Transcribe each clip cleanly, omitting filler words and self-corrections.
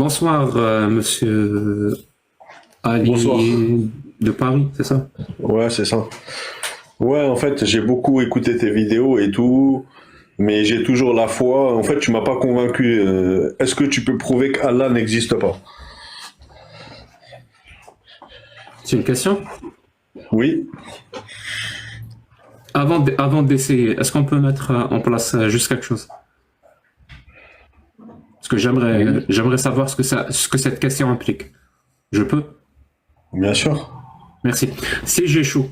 Bonsoir, monsieur Bonsoir. Ali de Paris, c'est ça? Ouais, c'est ça. Ouais, en fait, j'ai beaucoup écouté tes vidéos et tout, mais j'ai toujours la foi. En fait, tu m'as pas convaincu. Est-ce que tu peux prouver qu'Allah n'existe pas? C'est une question? Oui. Avant d'essayer, est-ce qu'on peut mettre en place juste quelque chose? Parce que Oui. j'aimerais savoir ce que cette question implique. Je peux? Bien sûr. Merci. Si j'échoue,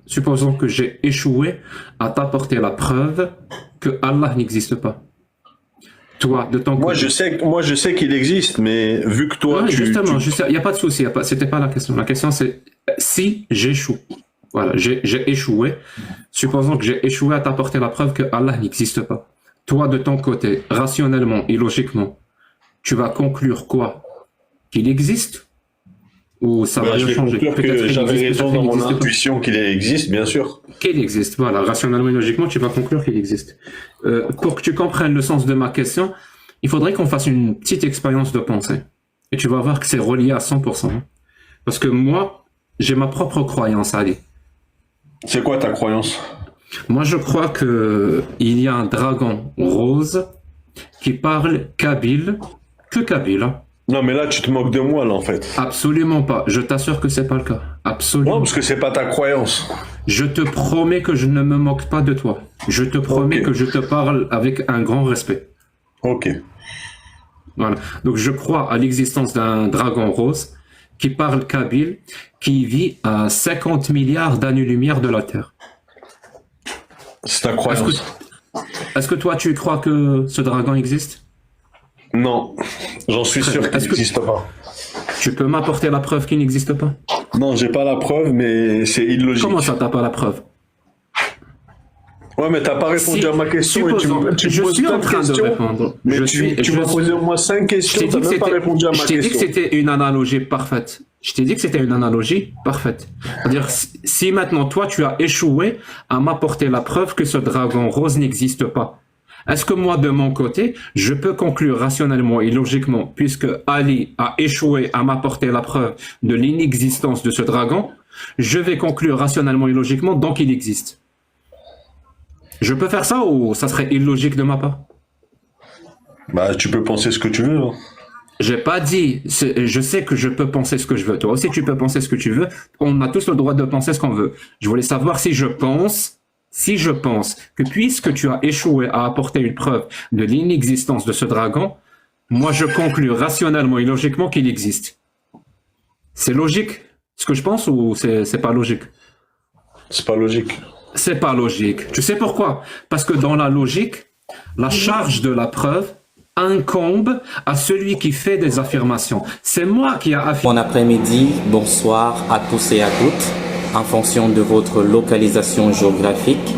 supposons que j'ai échoué à t'apporter la preuve que Allah n'existe pas. Toi, de ton côté. Moi, je sais qu'il existe, mais vu que toi, Oui, justement, tu... il n'y a pas de souci, c'était pas la question. La question c'est si j'échoue. Voilà, j'ai échoué. Supposons que j'ai échoué à t'apporter la preuve que Allah n'existe pas. Toi, de ton côté, rationnellement et logiquement, tu vas conclure quoi? Qu'il existe? Ou ça va Ben, je rien vais changer? conclure Peut-être que qu'il j'avais existe, raison peut-être qu'il dans mon n'existe pas. intuition qu'il existe, bien sûr. Qu'il existe, voilà. Rationnellement et logiquement, tu vas conclure qu'il existe. Pour que tu comprennes le sens de ma question, il faudrait qu'on fasse une petite expérience de pensée. Et tu vas voir que c'est relié à 100%. Parce que moi, j'ai ma propre croyance, Ali. C'est quoi ta croyance? Moi, je crois que il y a un dragon rose qui parle kabyle, que kabyle, hein. Non, mais là, tu te moques de moi, là, en fait. Absolument pas. Je t'assure que c'est pas le cas. Non, Absolument parce que pas. c'est pas ta croyance. Je te promets que je ne me moque pas de toi. Je te Ok. promets que je te parle avec un grand respect. Ok. Voilà. Donc, je crois à l'existence d'un dragon rose qui parle kabyle, qui vit à 50 milliards d'années-lumière de la Terre. C'est ta Est-ce que, croyance. est-ce que toi, tu crois que ce dragon existe? Non. J'en suis Très sûr bien. qu'il Est-ce que n'existe pas. tu peux m'apporter la preuve qu'il n'existe pas? Non, j'ai pas la preuve, mais c'est Comment illogique. ça, t'as pas la preuve? Ouais, mais t'as pas répondu Si, à ma question et supposons, tu me je poses suis plein en de train de questions. répondre. Mais tu m'as posé au moins 5 Je t'ai questions, dit t'as que même pas répondu à je ma t'ai dit que question. c'était une analogie parfaite. Je t'ai dit que c'était une analogie parfaite. C'est-à-dire, si maintenant toi tu as échoué à m'apporter la preuve que ce dragon rose n'existe pas, est-ce que moi de mon côté, je peux conclure rationnellement et logiquement, puisque Ali a échoué à m'apporter la preuve de l'inexistence de ce dragon, je vais conclure rationnellement et logiquement donc il existe. Je peux faire ça ou ça serait illogique de ma part? Bah, tu peux penser ce que tu veux, hein. J'ai pas dit, je sais que je peux penser ce que je veux. Toi aussi, tu peux penser ce que tu veux. On a tous le droit de penser ce qu'on veut. Je voulais savoir si je pense que puisque tu as échoué à apporter une preuve de l'inexistence de ce dragon, moi je conclus rationnellement et logiquement qu'il existe. C'est logique ce que je pense ou c'est pas logique? C'est pas logique. C'est pas logique. Tu sais pourquoi? Parce que dans la logique, la charge de la preuve incombe à celui qui fait des affirmations. C'est moi qui ai affirmé. Bon après-midi, bonsoir à tous et à toutes, en fonction de votre localisation géographique.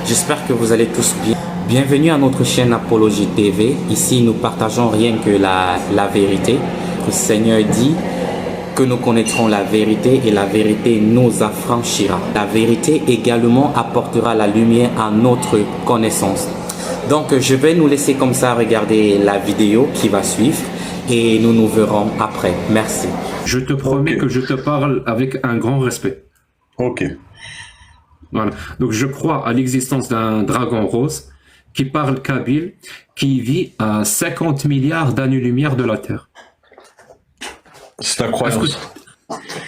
J'espère que vous allez tous bien. Bienvenue à notre chaîne Apologie TV. Ici, nous partageons rien que la vérité. Le Seigneur dit que nous connaîtrons la vérité et la vérité nous affranchira. La vérité également apportera la lumière à notre connaissance. Donc, je vais nous laisser comme ça regarder la vidéo qui va suivre et nous nous verrons après. Merci. Je te promets Ok. que je te parle avec un grand respect. Ok. Voilà. Donc, je crois à l'existence d'un dragon rose qui parle kabyle, qui vit à 50 milliards d'années-lumière de la Terre. C'est ta Est-ce croyance.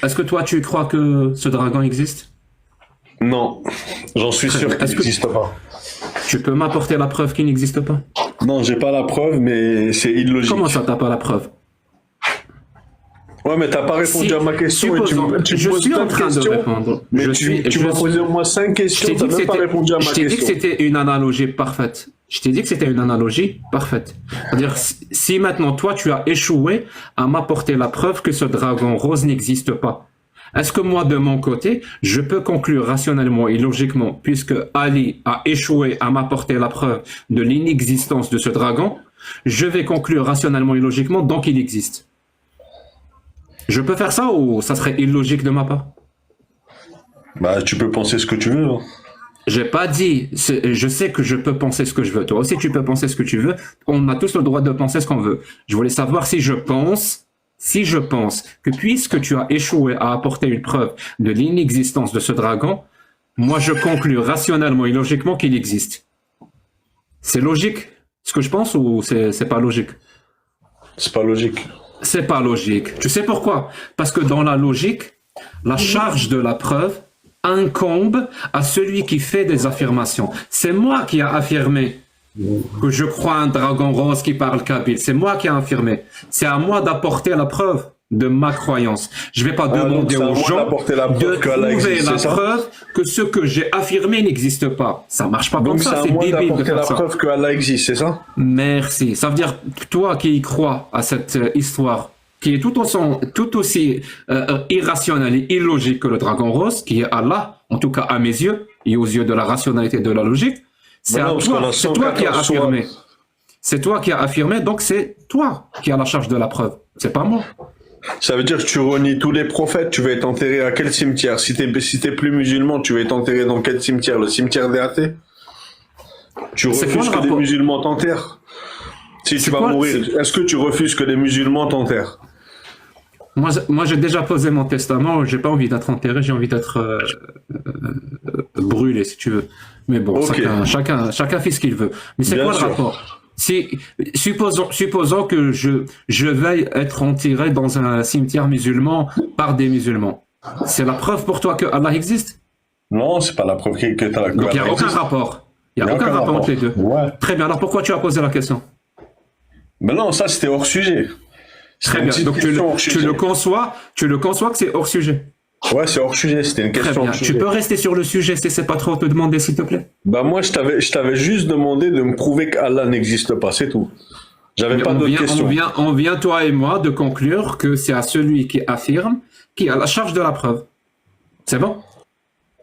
est-ce que toi, tu crois que ce dragon existe? Non. J'en suis Très sûr bien. qu'il Est-ce que n'existe pas. tu peux m'apporter la preuve qu'il n'existe pas? Non, j'ai pas la preuve, mais c'est illogique. Comment ça, t'as pas la preuve? Ouais, mais t'as pas répondu Si, à ma question et supposons, tu me je poses suis plein en de train de questions. répondre. Mais Je tu m'as posé au moins 5 Je questions, t'ai t'as dit que même pas c'était, répondu à ma je t'ai dit que question. c'était une analogie parfaite. Je t'ai dit que c'était une analogie parfaite. C'est-à-dire, si maintenant toi tu as échoué à m'apporter la preuve que ce dragon rose n'existe pas, est-ce que moi de mon côté, je peux conclure rationnellement et logiquement, puisque Ali a échoué à m'apporter la preuve de l'inexistence de ce dragon, je vais conclure rationnellement et logiquement donc il existe. Je peux faire ça ou ça serait illogique de ma part? Bah, tu peux penser ce que tu veux, hein. J'ai pas dit, je sais que je peux penser ce que je veux. Toi aussi, tu peux penser ce que tu veux. On a tous le droit de penser ce qu'on veut. Je voulais savoir si je pense que puisque tu as échoué à apporter une preuve de l'inexistence de ce dragon, moi je conclus rationnellement et logiquement qu'il existe. C'est logique ce que je pense ou c'est pas logique? C'est pas logique. C'est pas logique. Tu sais pourquoi? Parce que dans la logique, la charge de la preuve incombe à celui qui fait des affirmations. C'est moi qui ai affirmé que je crois à un dragon rose qui parle kabyle. C'est moi qui ai affirmé. C'est à moi d'apporter la preuve de ma croyance. Je vais pas demander aux gens de trouver la preuve que ce que j'ai affirmé n'existe pas. Ça marche pas comme ça. C'est débile de faire ça. C'est à moi d'apporter la preuve que Allah existe, c'est ça? Merci. Ça veut dire toi qui y crois à cette histoire qui est tout aussi irrationnel et illogique que le dragon rose, qui est Allah, en tout cas à mes yeux, et aux yeux de la rationalité et de la logique, c'est toi qui as affirmé. C'est toi qui as affirmé, donc c'est toi qui as la charge de la preuve. C'est pas moi. Ça veut dire que tu renies tous les prophètes, tu vas être enterré à quel cimetière? Si t'es plus musulman, tu vas être enterré dans quel cimetière? Le cimetière des athées? Tu refuses que les musulmans t'enterrent? Si tu vas mourir, est-ce que tu refuses que les musulmans t'enterrent? Moi, j'ai déjà posé mon testament, j'ai pas envie d'être enterré, j'ai envie d'être brûlé, si tu veux. Mais bon, okay. chacun fait ce qu'il veut. Mais c'est quoi le rapport? Supposons que je veuille être enterré dans un cimetière musulman par des musulmans. C'est la preuve pour toi que Allah existe? Non, c'est pas la preuve que tu as. Donc il n'y a aucun rapport. Il n'y a aucun rapport entre les deux. Ouais. Très bien, alors pourquoi tu as posé la question? Ben non, ça c'était hors sujet. Très bien, donc tu le conçois que c'est hors sujet. Ouais, c'est hors sujet, c'était une question. Très bien, tu peux rester sur le sujet si c'est pas trop te demander, s'il te plaît. Bah moi, je t'avais juste demandé de me prouver qu'Allah n'existe pas, c'est tout. J'avais pas d'autres questions. On vient, toi et moi, de conclure que c'est à celui qui affirme qui a la charge de la preuve. C'est bon?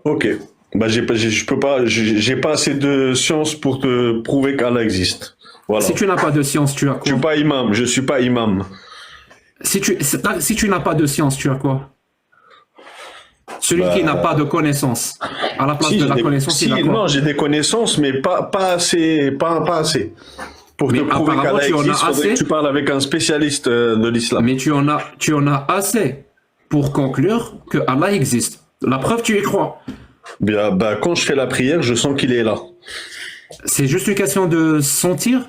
Ok. Bah j'ai pas assez de science pour te prouver qu'Allah existe. Voilà. Si tu n'as pas de science, tu as quoi? Je suis pas imam. Si tu n'as pas de science, tu as quoi? Celui qui n'a pas de connaissances. À la place de la connaissance, il a quoi? Non, j'ai des connaissances, mais pas assez. Pour te prouver qu'Allah existe, faudrait que tu parles avec un spécialiste de l'islam. Mais tu en as assez pour conclure que Allah existe. La preuve, tu y crois. Bien, bah, quand je fais la prière, je sens qu'il est là. C'est juste une question de sentir?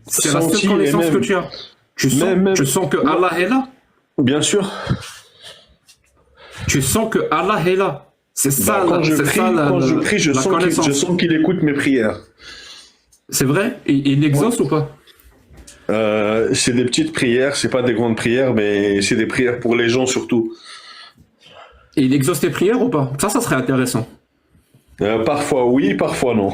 C'est la seule connaissance que tu as. Tu sens que Allah est là? Bien sûr. Tu sens que Allah est là. C'est ça. Quand je prie, je sens qu'il écoute mes prières. C'est vrai? Il exauce ou pas? C'est des petites prières, c'est pas des grandes prières, mais c'est des prières pour les gens surtout. Et il exauce tes prières ou pas? Ça serait intéressant. Parfois oui, parfois non.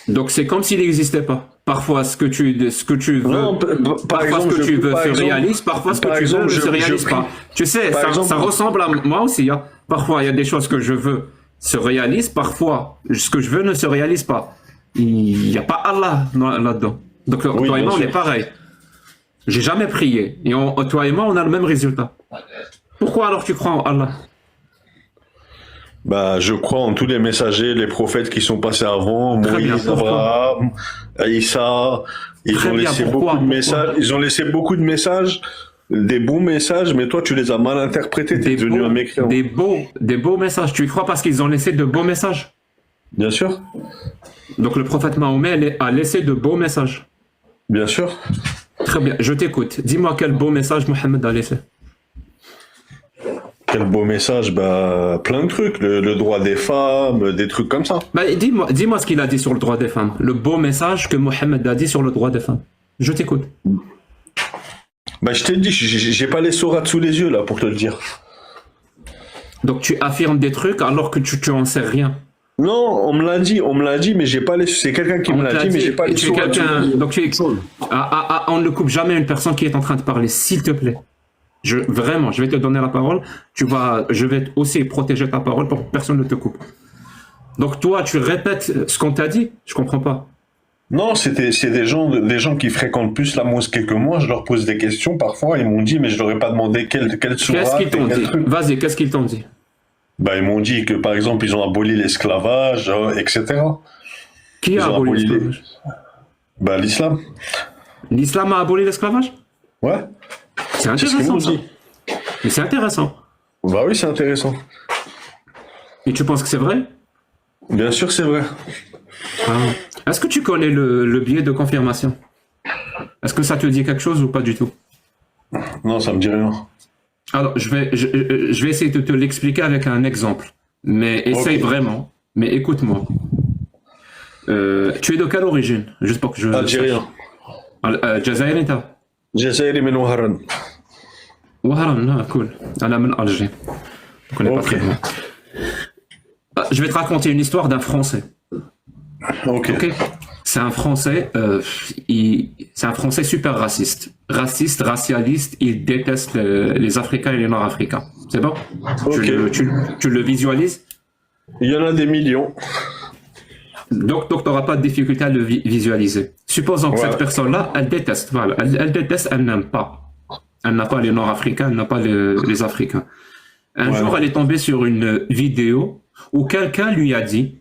Donc c'est comme s'il n'existait pas. Parfois ce que tu veux, non, parfois ce que tu veux se réalise, parfois ce que tu veux ne se réalise pas. Tu sais, ça ressemble à moi aussi. Hein. Parfois il y a des choses que je veux se réalisent, parfois ce que je veux ne se réalise pas. Il n'y a pas Allah là-dedans. Donc toi et moi on est pareil. J'ai jamais prié. Et toi et moi on a le même résultat. Pourquoi alors tu crois en Allah? Bah, je crois en tous les messagers, les prophètes qui sont passés avant, Moïse, Abraham, Issa. Ils ont laissé beaucoup de messages. Ils ont laissé beaucoup de messages, des bons messages, mais toi, tu les as mal interprétés. T'es devenu un mécréant. Des beaux messages. Tu y crois parce qu'ils ont laissé de beaux messages? Bien sûr. Donc le prophète Mahomet a laissé de beaux messages. Bien sûr. Très bien. Je t'écoute. Dis-moi quel beau message Mohammed a laissé. Quel beau message, bah, plein de trucs, le droit des femmes, des trucs comme ça. Bah, dis-moi ce qu'il a dit sur le droit des femmes, le beau message que Mohammed a dit sur le droit des femmes. Je t'écoute. Bah, je t'ai dit, j'ai pas les sourates sous les yeux, là, pour te le dire. Donc tu affirmes des trucs alors que tu en sais rien. Non, on me l'a dit, mais j'ai pas les. C'est quelqu'un qui me l'a dit, mais j'ai pas les sourates. Donc tu es. On ne coupe jamais une personne qui est en train de parler, s'il te plaît. Vraiment, je vais te donner la parole. Je vais aussi protéger ta parole pour que personne ne te coupe. Donc toi, tu répètes ce qu'on t'a dit? Je comprends pas. Non, c'est des gens qui fréquentent plus la mosquée que moi. Je leur pose des questions parfois. Ils m'ont dit, mais je leur ai pas demandé quelle sourate. Qu'est-ce qu'ils t'ont dit? Vas-y, qu'est-ce qu'ils t'ont dit? Bah, ils m'ont dit que, par exemple, ils ont aboli l'esclavage, etc. Qui Ils a ont aboli aboli l'esclavage? bah, l'islam. L'islam a aboli l'esclavage? Ouais, C'est c'est ce qu'ils intéressant m'ont ça. dit. Mais c'est intéressant. Bah oui, c'est intéressant. Et tu penses que c'est vrai? Bien sûr, c'est vrai. Ah. Est-ce que tu connais le biais de confirmation? Est-ce que ça te dit quelque chose ou pas du tout? Non, ça me dit rien. Alors, je vais essayer de te l'expliquer avec un exemple. Mais essaye Ok. vraiment. Mais écoute-moi. Tu es de quelle origine? Juste pour que je... Algérien. Jazairi, t'as? Jazairi min Wahran. Wahran, non, cool. أنا من Alger. Donc on n'est pas Ok. très loin. Je vais te raconter une histoire d'un Français. Ok. Ok. C'est un Français, c'est un Français super raciste, racialiste. Il déteste les Africains et les Nord-Africains. C'est bon? Ok. Tu le visualises? Il y en a des millions. Donc tu n'auras pas de difficulté à le visualiser. Supposons que Ouais. cette personne-là, elle déteste. Voilà, elle déteste, elle n'aime pas. Elle n'a pas les Nord-Africains, elle n'a pas les Africains. Un Ouais. jour, elle est tombée sur une vidéo où quelqu'un lui a dit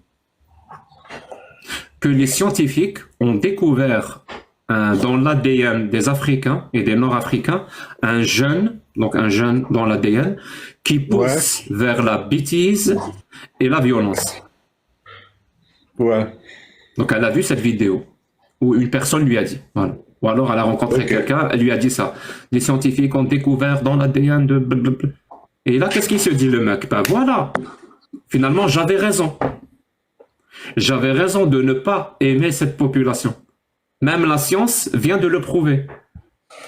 que les scientifiques ont découvert dans l'ADN des Africains et des Nord-Africains un gène dans l'ADN qui pousse vers la bêtise et la violence. Ouais. Donc elle a vu cette vidéo où une personne lui a dit, voilà. Ou alors elle a rencontré Ok. quelqu'un, elle lui a dit ça. Les scientifiques ont découvert dans l'ADN de blablabla. Et là, qu'est-ce qu'il se dit le mec? Ben voilà, finalement j'avais raison. J'avais raison de ne pas aimer cette population. Même la science vient de le prouver.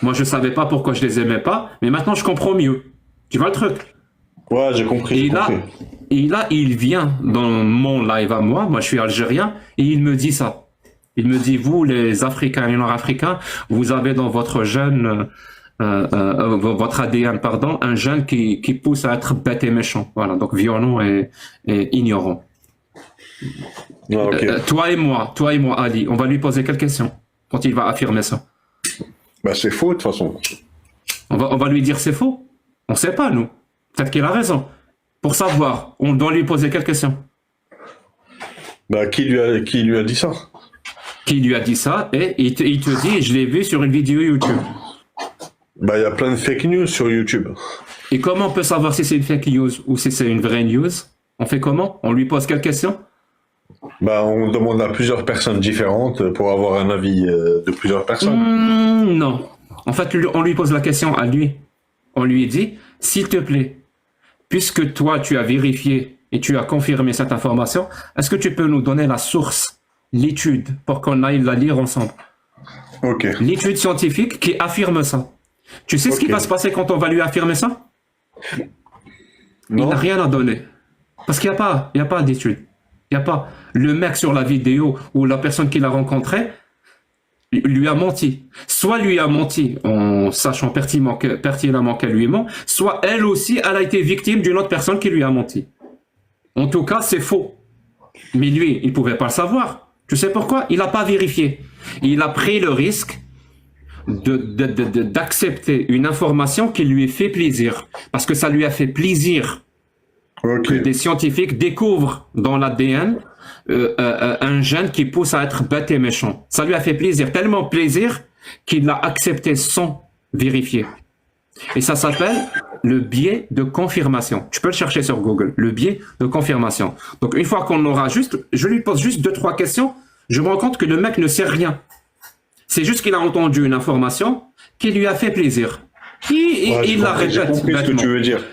Moi, je savais pas pourquoi je les aimais pas, mais maintenant je comprends mieux. Tu vois le truc? Ouais, j'ai compris. Et j'ai là, compris. il vient dans mon live à moi je suis algérien, et il me dit ça. Il me dit, vous les Africains et les Nord-Africains, vous avez dans votre gène, votre ADN, pardon, un gène qui pousse à être bête et méchant. Voilà, donc violent et ignorant. Ah, ok. Toi et moi, Ali, on va lui poser quelques questions quand il va affirmer ça. Bah, c'est faux, de toute façon. On va lui dire c'est faux. On ne sait pas, nous. Peut-être qu'il a raison. Pour savoir, on doit lui poser quelques questions. Bah, qui lui a dit ça? Qui lui a dit ça? Et il te dit, je l'ai vu sur une vidéo YouTube. Bah, il y a plein de fake news sur YouTube. Et comment on peut savoir si c'est une fake news ou si c'est une vraie news? On fait comment? On lui pose quelques questions? Bah, on demande à plusieurs personnes différentes pour avoir un avis de plusieurs personnes. Non. En fait, on lui pose la question à lui. On lui dit, s'il te plaît, puisque toi, tu as vérifié et tu as confirmé cette information, est-ce que tu peux nous donner la source, l'étude, pour qu'on aille la lire ensemble? Ok. L'étude scientifique qui affirme ça. Tu sais ce qui Ok. va se passer quand on va lui affirmer ça? Il Non? n'a rien à donner. Parce qu'il n'y a pas d'étude. Il n'y a pas. Le mec sur la vidéo ou la personne qui l'a rencontré lui a menti. Soit lui a menti en sachant pertinemment qu'elle lui ment, soit elle aussi, elle a été victime d'une autre personne qui lui a menti. En tout cas, c'est faux. Mais lui, il ne pouvait pas le savoir. Tu sais pourquoi? Il n'a pas vérifié. Il a pris le risque d'accepter une information qui lui fait plaisir. Parce que ça lui a fait plaisir Ok. que des scientifiques découvrent dans l'ADN un gène qui pousse à être bête et méchant. Ça lui a fait plaisir, tellement plaisir qu'il l'a accepté sans vérifier. Et ça s'appelle le biais de confirmation. Tu peux le chercher sur Google, le biais de confirmation. Donc une fois qu'on aura juste, je lui pose juste 2-3 questions, je me rends compte que le mec ne sait rien. C'est juste qu'il a entendu une information qui lui a fait plaisir. Ouais, Il la j'ai répète compris ce que bêtement. tu veux dire.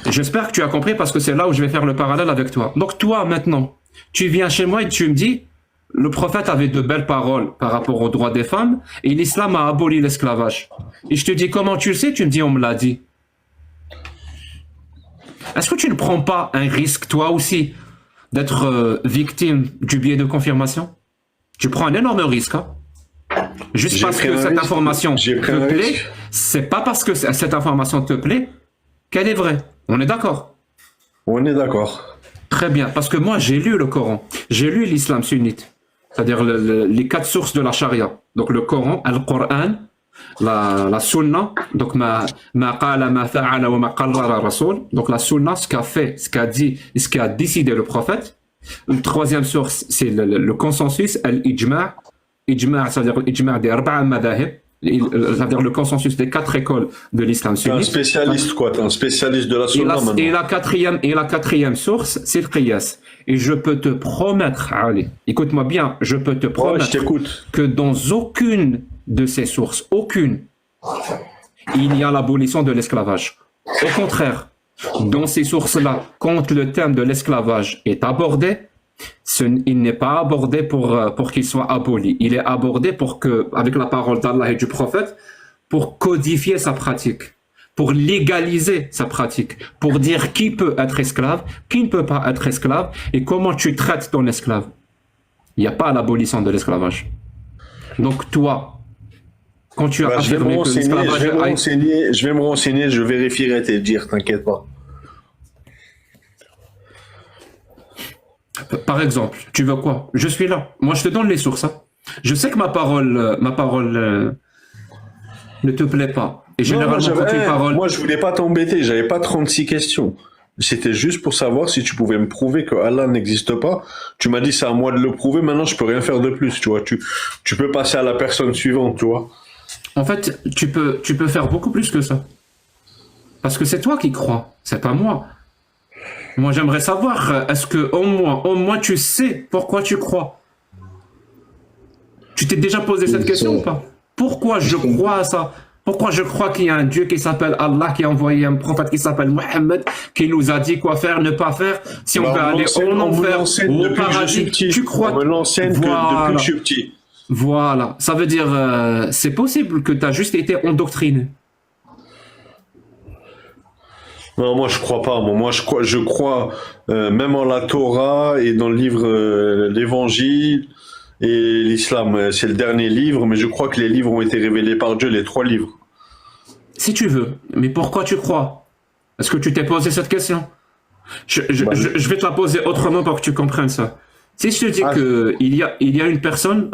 J'espère que tu as compris parce que c'est là où je vais faire le parallèle avec toi. Donc toi, maintenant, tu viens chez moi et tu me dis, le prophète avait de belles paroles par rapport aux droits des femmes et l'islam a aboli l'esclavage. Et je te dis, comment tu le sais? Tu me dis, on me l'a dit. Est-ce que tu ne prends pas un risque, toi aussi, d'être victime du biais de confirmation? Tu prends un énorme risque, hein? Juste J'ai parce pris que un cette risque. information J'ai te pris un plaît, risque. c'est pas parce que cette information te plaît qu'elle est vraie. On est d'accord? On est d'accord. Très bien, parce que moi j'ai lu le Coran, j'ai lu l'islam sunnite, c'est-à-dire les 4 sources de la charia. Donc le Coran, Al-Qur'an, la sunna, donc ma qala ma fa'ala wa ma qarrara rasoul, donc la sunna, ce qu'a fait, ce qu'a dit, ce qu'a décidé le prophète. Une troisième source, c'est le consensus, l'ijma'. Ijma', ça veut dire l'ijma' des arba'a madahib, ça veut dire le consensus des 4 écoles de l'islam T'es un sunnite. spécialiste, quoi. T'es un spécialiste de la Et sunna, maintenant. la quatrième source, c'est le qiyas. Et je peux te promettre, Ali, écoute-moi bien, je peux te Ouais, je promettre t'écoute. que dans aucune de ces sources, aucune, il y a l'abolition de l'esclavage. Au contraire, dans ces sources-là, quand le thème de l'esclavage est abordé, il n'est pas abordé pour qu'il soit aboli. Il est abordé pour que, avec la parole d'Allah et du prophète, pour codifier sa pratique, pour légaliser sa pratique, pour dire qui peut être esclave, qui ne peut pas être esclave, et comment tu traites ton esclave. Il n'y a pas l'abolition de l'esclavage. Donc toi, quand tu as Je vais me affirmé que renseigner, l'esclavage je vais me renseigner, je vérifierai tes dires, t'inquiète pas. Par exemple, tu veux quoi? Je suis là. Moi, je te donne les sources. Hein. Je sais que ma parole ne te plaît pas. Et généralement, quand une parole... Moi, je voulais pas t'embêter, j'avais pas 36 questions. C'était juste pour savoir si tu pouvais me prouver que Allah n'existe pas. Tu m'as dit c'est à moi de le prouver, maintenant je peux rien faire de plus, tu vois. Tu peux passer à la personne suivante, tu vois. En fait, tu peux faire beaucoup plus que ça. Parce que c'est toi qui crois, c'est pas moi. Moi, j'aimerais savoir, est-ce que au moins tu sais pourquoi tu crois? Tu t'es déjà posé cette question ou pas? Pourquoi je crois à ça? Pourquoi je crois qu'il y a un Dieu qui s'appelle Allah, qui a envoyé un prophète qui s'appelle Mohammed, qui nous a dit quoi faire, ne pas faire, si on veut aller en enfer ou au paradis? Tu crois? On me l'enseigne depuis que je suis petit. Voilà, ça veut dire, c'est possible que tu as juste été endoctriné. Non, moi je crois pas. Moi je crois même en la Torah et dans le livre l'Évangile et l'Islam. C'est le dernier livre, mais je crois que les livres ont été révélés par Dieu, les 3 livres. Si tu veux, mais pourquoi tu crois? Est-ce que tu t'es posé cette question? Je vais te la poser autrement pour que tu comprennes ça. Si je te dis que il y a une personne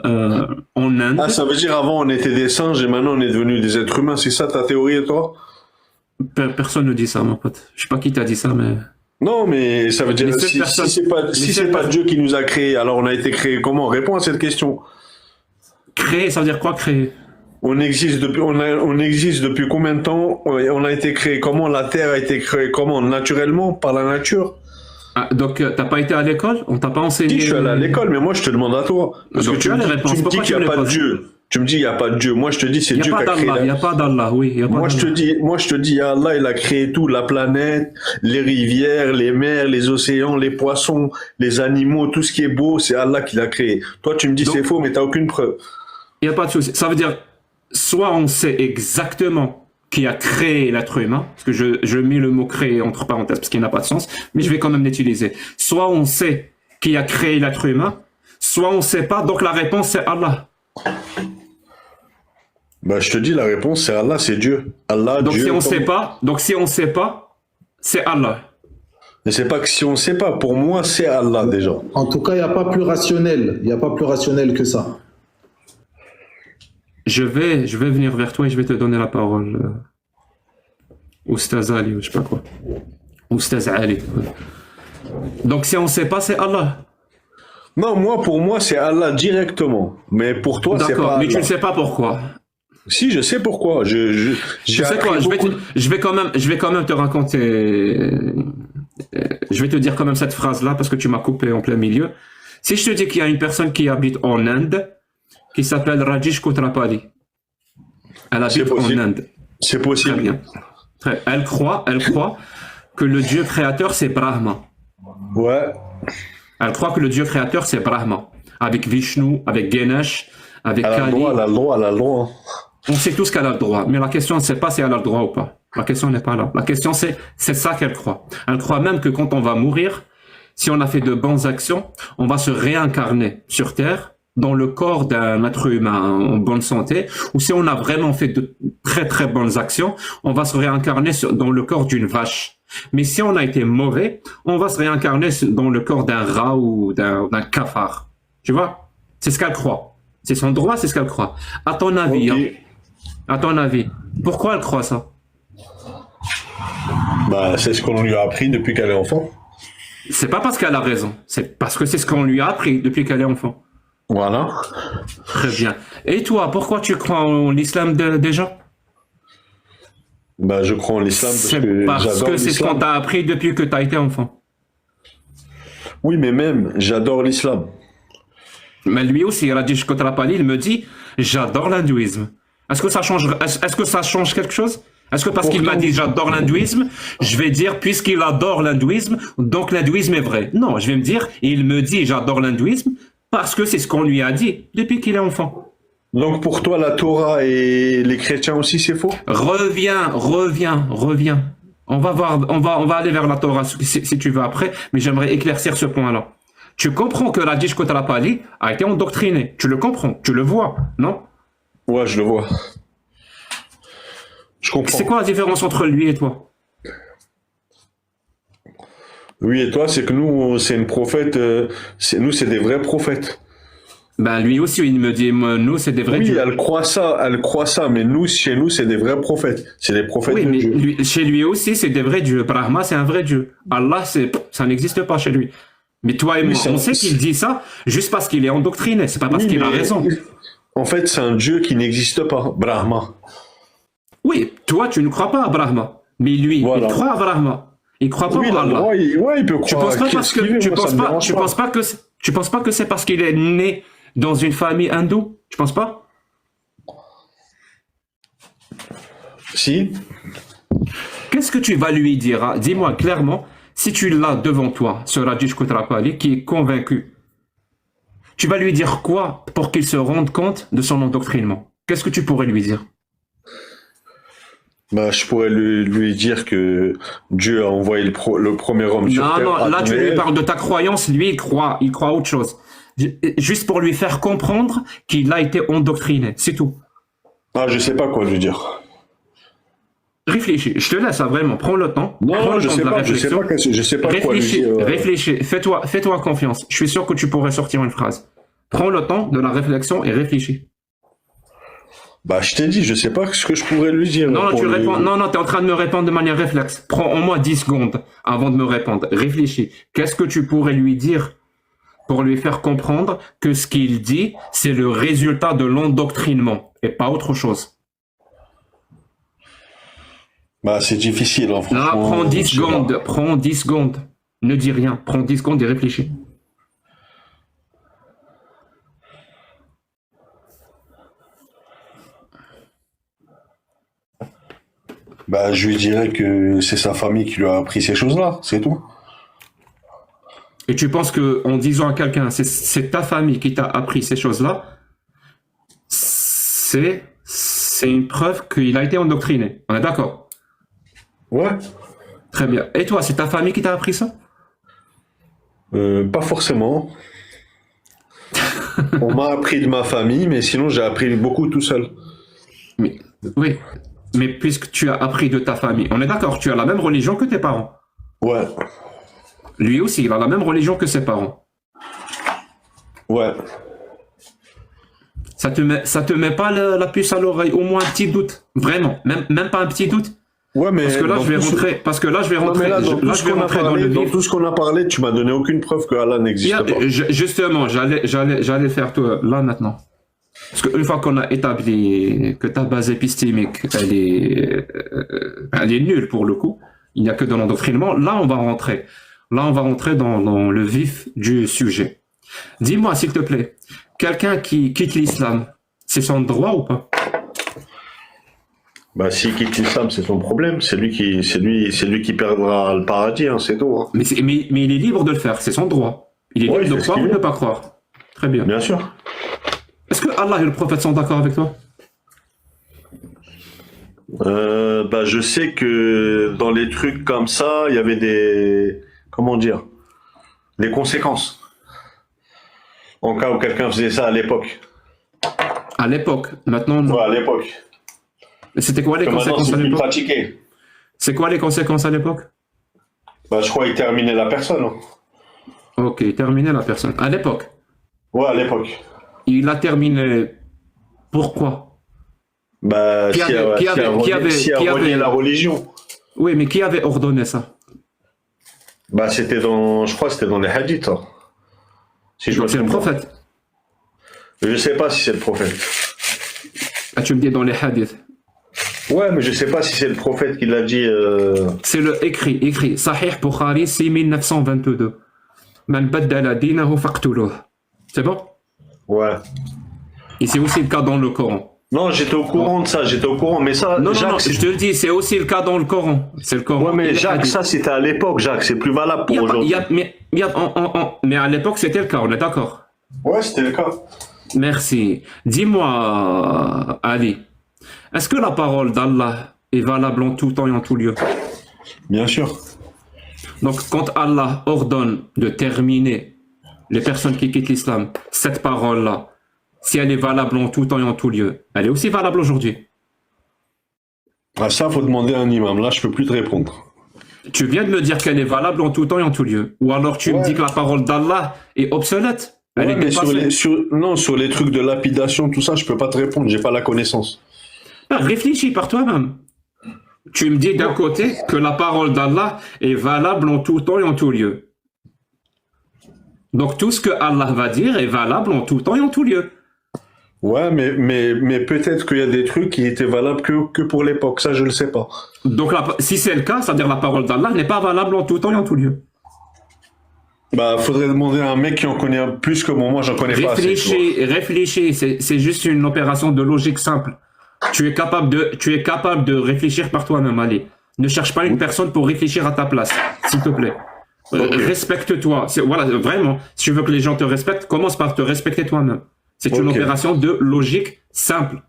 en Inde... Ah, ça veut dire avant on était des singes et maintenant on est devenus des êtres humains, c'est ça ta théorie, toi? Personne ne dit ça, mon pote. Je sais pas qui t'a dit ça, mais... Non, mais ça veut dire si c'est pas Dieu qui nous a créés, alors on a été créé comment? Réponds à cette question. Créer, ça veut dire quoi, créer? On existe depuis combien de temps? On a été créé comment? La Terre a été créée comment? Naturellement, par la nature? Ah, donc, t'as pas été à l'école? On t'a pas enseigné? Si, je suis allé à l'école, mais moi je te demande à toi. Parce donc, que tu me dis qu'il n'y a pas de Dieu. Tu me dis il n'y a pas de Dieu. Moi je te dis c'est Dieu qui a créé. Il n'y a pas d'Allah, oui. Moi je te dis Allah il a créé tout, la planète, les rivières, les mers, les océans, les poissons, les animaux, tout ce qui est beau, c'est Allah qui l'a créé. Toi tu me dis c'est faux, mais tu n'as aucune preuve. Il n'y a pas de souci. Ça veut dire, soit on sait exactement qui a créé l'être humain, parce que je mets le mot créer entre parenthèses parce qu'il n'a pas de sens, mais je vais quand même l'utiliser. Soit on sait qui a créé l'être humain, soit on ne sait pas, donc la réponse c'est Allah. Bah, je te dis, la réponse, c'est Allah, c'est Dieu. Allah, donc, Dieu. Si on sait pas, c'est Allah. Mais c'est pas que si on sait pas, pour moi, c'est Allah, déjà. En tout cas, il n'y a pas plus rationnel. Il n'y a pas plus rationnel que ça. Je vais venir vers toi et je vais te donner la parole. Oustaz Ali, ou je sais pas quoi. Oustaz Ali. Donc, si on sait pas, c'est Allah. Non, pour moi, c'est Allah directement. Mais pour toi, c'est pas Allah. D'accord, mais tu ne sais pas pourquoi. Si, je sais pourquoi. Tu sais quoi, je vais quand même te raconter. Je vais te dire quand même cette phrase-là parce que tu m'as coupé en plein milieu. Si je te dis qu'il y a une personne qui habite en Inde, qui s'appelle Rajesh Kotrapali. Elle habite en Inde. C'est possible. Très bien. Elle croit que le Dieu créateur c'est Brahma. Ouais. Elle croit que le Dieu créateur c'est Brahma. Avec Vishnu, avec Ganesh, avec Kali. Elle a le droit. On sait tous qu'elle a le droit, mais la question, c'est pas si elle a le droit ou pas. La question n'est pas là. La question, c'est ça qu'elle croit. Elle croit même que quand on va mourir, si on a fait de bonnes actions, on va se réincarner sur Terre dans le corps d'un être humain en bonne santé, ou si on a vraiment fait de très très bonnes actions, on va se réincarner dans le corps d'une vache. Mais si on a été mauvais, on va se réincarner dans le corps d'un rat ou d'un cafard. Tu vois? C'est ce qu'elle croit. C'est son droit, c'est ce qu'elle croit. À ton avis, Okay. À ton avis, pourquoi elle croit ça? Bah, c'est ce qu'on lui a appris depuis qu'elle est enfant. C'est pas parce qu'elle a raison, c'est parce que c'est ce qu'on lui a appris depuis qu'elle est enfant. Voilà. Très bien. Et toi, pourquoi tu crois en l'islam déjà? Bah, je crois en l'islam C'est parce j'adore que c'est ce qu'on l'islam. t'a appris depuis que tu as été enfant. Oui, mais même, j'adore l'islam. Mais lui aussi, Rajesh Kotrapali, il me dit, j'adore l'hindouisme. Est-ce que ça change quelque chose? Est-ce que parce qu'il m'a Pourtant- dit j'adore l'hindouisme, je vais dire puisqu'il adore l'hindouisme, donc l'hindouisme est vrai? Non, je vais me dire, il me dit j'adore l'hindouisme parce que c'est ce qu'on lui a dit depuis qu'il est enfant. Donc pour toi, la Torah et les chrétiens aussi, c'est faux? Reviens. On va aller vers la Torah si tu veux après, mais j'aimerais éclaircir ce point-là. Tu comprends que Rajesh Kotrapali a été endoctriné. Tu le comprends, tu le vois, non? Ouais, je le vois. Je comprends. C'est quoi la différence entre lui et toi? Oui, et toi, c'est que nous, c'est une prophète, nous, c'est des vrais prophètes. Ben lui aussi, il me dit, nous, c'est des vrais Oui, dieux. elle croit ça, mais nous, chez nous, c'est des vrais prophètes. C'est des prophètes Oui, de mais Dieu. chez lui aussi, c'est des vrais dieux. Brahma, c'est un vrai dieu. Allah, ça n'existe pas chez lui. Mais toi et Oui, moi, on sait qu'il dit ça juste parce qu'il est endoctriné. C'est pas parce Oui, qu'il a mais raison. En fait, c'est un dieu qui n'existe pas, Brahma. Oui, toi, tu ne crois pas à Brahma. Mais lui, Voilà. il croit à Brahma. Il croit pas Oui, en là, Allah. ouais, il peut Tu croire penses pas à parce ce qu'il que veut, tu moi, ça penses me pas, dérange tu penses pas que tu penses pas que c'est parce qu'il est né dans une famille hindoue? Tu penses pas? Si. Qu'est-ce que tu vas lui dire? Dis-moi clairement, si tu l'as devant toi, ce Rajesh Kotrapali qui est convaincu, tu vas lui dire quoi pour qu'il se rende compte de son endoctrinement? Qu'est-ce que tu pourrais lui dire? Bah, je pourrais lui dire que Dieu a envoyé le premier homme sur Non, terre. non, là Adam tu et lui Ève. parles de ta croyance, lui il croit autre chose. Juste pour lui faire comprendre qu'il a été endoctriné, c'est tout. Ah, je sais pas quoi lui dire. Réfléchis, je te laisse, vraiment, prends le temps. Prends Non, le je temps sais de la pas, réflexion. je sais pas quoi lui Réfléchis, dire. réfléchis, fais-toi confiance. Je suis sûr que tu pourrais sortir une phrase. Prends le temps de la réflexion et réfléchis. Bah, je t'ai dit, je sais pas ce que je pourrais lui dire. Non, pour tu lui- réponds. Non, t'es en train de me répondre de manière réflexe. Prends au moins 10 secondes avant de me répondre. Réfléchis. Qu'est-ce que tu pourrais lui dire pour lui faire comprendre que ce qu'il dit, c'est le résultat de l'endoctrinement et pas autre chose? Bah, c'est difficile, hein, Non, franchement. prends 10 je sais pas. secondes. Prends 10 secondes. Ne dis rien. Prends 10 secondes et réfléchis. Bah, je lui dirais que c'est sa famille qui lui a appris ces choses-là, c'est tout. Et tu penses que en disant à quelqu'un, c'est ta famille qui t'a appris ces choses-là, c'est une preuve qu'il a été endoctriné. On est d'accord? Ouais. Très bien. Et toi, c'est ta famille qui t'a appris ça? Pas forcément. On m'a appris de ma famille, mais sinon j'ai appris beaucoup tout seul. Mais, oui. Mais puisque tu as appris de ta famille, on est d'accord, tu as la même religion que tes parents. Ouais. Lui aussi, il a la même religion que ses parents. Ouais. Ça te met pas la puce à l'oreille, au moins un petit doute. Vraiment. Même pas un petit doute. Ouais, mais Parce que là, dans je vais tout ce- rentrer, parce que là, je vais Non, rentrer, mais là, dans tout là, ce je vais qu'on a rentrer dans parlé, le dans vif. tout ce qu'on a parlé, tu m'as donné aucune preuve que Allah n'existe pas. Justement, j'allais faire tout là maintenant. Parce qu'une fois qu'on a établi que ta base épistémique, elle est nulle pour le coup, il n'y a que de l'endoctrinement, là on va rentrer. Là on va rentrer dans le vif du sujet. Dis-moi s'il te plaît, quelqu'un qui quitte l'islam, c'est son droit ou pas? Bah, s'il quitte l'islam, c'est son problème. C'est lui qui perdra le paradis, hein, c'est tout. Hein. Mais il est libre de le faire, c'est son droit. Il est Ouais, libre il de fait ce croire ou qu'il de ne veut. pas croire. Très bien. Bien sûr. Est-ce que Allah et le prophète sont d'accord avec toi? Bah, je sais que dans les trucs comme ça, il y avait comment dire, des conséquences. En cas où quelqu'un faisait ça à l'époque. À l'époque. Maintenant, non. Ouais, à l'époque. Mais c'était quoi les Que maintenant, conséquences c'est à plus l'époque? pratiqué. C'est quoi les conséquences à l'époque? Bah, je crois qu'il terminait la personne. Hein. Ok, terminé la personne. À l'époque, Ouais, à l'époque. il a terminé. Pourquoi? Bah, Qui avait- qui avait- qui avait- si a qui renié avait- la religion. Oui, mais qui avait ordonné ça? Bah, je crois que c'était dans les hadiths, ça. Si je me Donc c'est le trompe pas. prophète. Je sais pas si c'est le prophète. Ah, tu me dis dans les hadiths. Ouais, mais je sais pas si c'est le prophète qui l'a dit. C'est le écrit. Sahih Bukhari 6922. Man baddala dinahu faqtuluh. C'est bon? Ouais. Et c'est aussi le cas dans le Coran. Non, j'étais au courant de ça, j'étais au courant, mais ça, Non, Jacques, non, je te le dis, c'est aussi le cas dans le Coran. C'est le Coran. ouais, mais et les Jacques, hadiths. ça c'était à l'époque, Jacques, c'est plus valable pour aujourd'hui. Mais à l'époque, c'était le cas, on est d'accord. Ouais, c'était le cas. Merci. Dis-moi, Ali, est-ce que la parole d'Allah est valable en tout temps et en tout lieu? Bien sûr. Donc, quand Allah ordonne de terminer les personnes qui quittent l'islam, cette parole-là, si elle est valable en tout temps et en tout lieu, elle est aussi valable aujourd'hui. Ah, ça, faut demander à un imam. Là, je peux plus te répondre. Tu viens de me dire qu'elle est valable en tout temps et en tout lieu. Ou alors tu me dis que la parole d'Allah est obsolète. Elle Ouais, est mais dépassée. sur les trucs de lapidation, tout ça, je peux pas te répondre, j'ai pas la connaissance. Ah, réfléchis par toi-même. Tu me dis d'un côté que la parole d'Allah est valable en tout temps et en tout lieu. Donc tout ce que Allah va dire est valable en tout temps et en tout lieu. Ouais, mais peut-être qu'il y a des trucs qui étaient valables que pour l'époque, ça, je le sais pas. Donc si c'est le cas, c'est-à-dire la parole d'Allah n'est pas valable en tout temps et en tout lieu. Bah, faudrait demander à un mec qui en connaît plus que moi, j'en connais pas assez. tu vois. Réfléchis, c'est juste une opération de logique simple. Tu es capable de réfléchir par toi-même, allez. Ne cherche pas une personne pour réfléchir à ta place, s'il te plaît. Respecte-toi. Voilà, vraiment, si tu veux que les gens te respectent, commence par te respecter toi-même. C'est une opération de logique simple.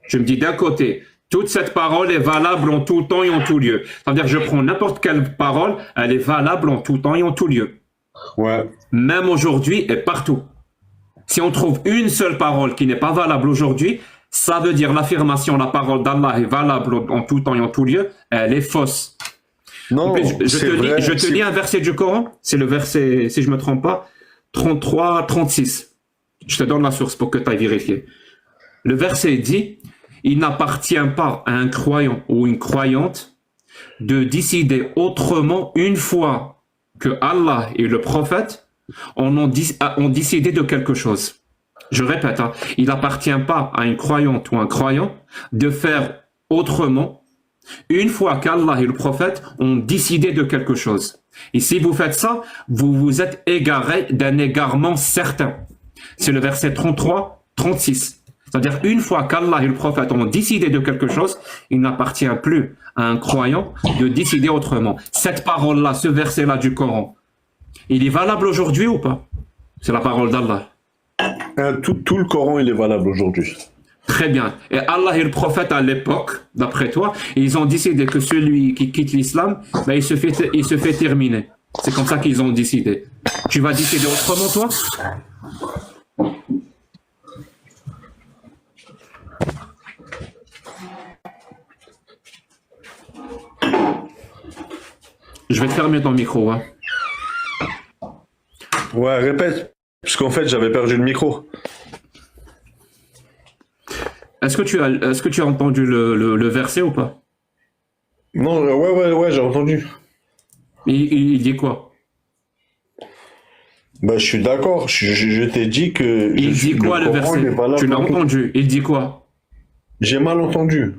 Je me dis d'un côté, toute cette parole est valable en tout temps et en tout lieu. C'est-à-dire, je prends n'importe quelle parole, elle est valable en tout temps et en tout lieu. Ouais. Même aujourd'hui et partout. Si on trouve une seule parole qui n'est pas valable aujourd'hui, ça veut dire l'affirmation, la parole d'Allah est valable en tout temps et en tout lieu, elle est fausse. Non, Je te lis un verset du Coran, c'est le verset, si je me trompe pas, 33, 36. Je te donne la source pour que tu ailles vérifier. Le verset dit, il n'appartient pas à un croyant ou une croyante de décider autrement une fois que Allah et le prophète ont décidé de quelque chose. Je répète, hein, il n'appartient pas à une croyante ou un croyant de faire autrement une fois qu'Allah et le prophète ont décidé de quelque chose. Et si vous faites ça, vous vous êtes égaré d'un égarement certain. C'est le verset 33, 36. C'est-à-dire, une fois qu'Allah et le prophète ont décidé de quelque chose, il n'appartient plus à un croyant de décider autrement. Cette parole-là, ce verset-là du Coran, il est valable aujourd'hui ou pas? C'est la parole d'Allah. Tout le Coran, il est valable aujourd'hui. Très bien. Et Allah et le prophète à l'époque, d'après toi, ils ont décidé que celui qui quitte l'islam, ben, il se fait terminer. C'est comme ça qu'ils ont décidé. Tu vas décider autrement, toi? Je vais te fermer ton micro. Hein. Ouais, répète. Parce qu'en fait, j'avais perdu le micro. Est-ce que tu as entendu le verset ou pas? Non, ouais, j'ai entendu. Il dit quoi? Bah, je suis d'accord. Je t'ai dit que. Il dit quoi le verset? Tu l'as entendu. Il dit quoi? J'ai mal entendu.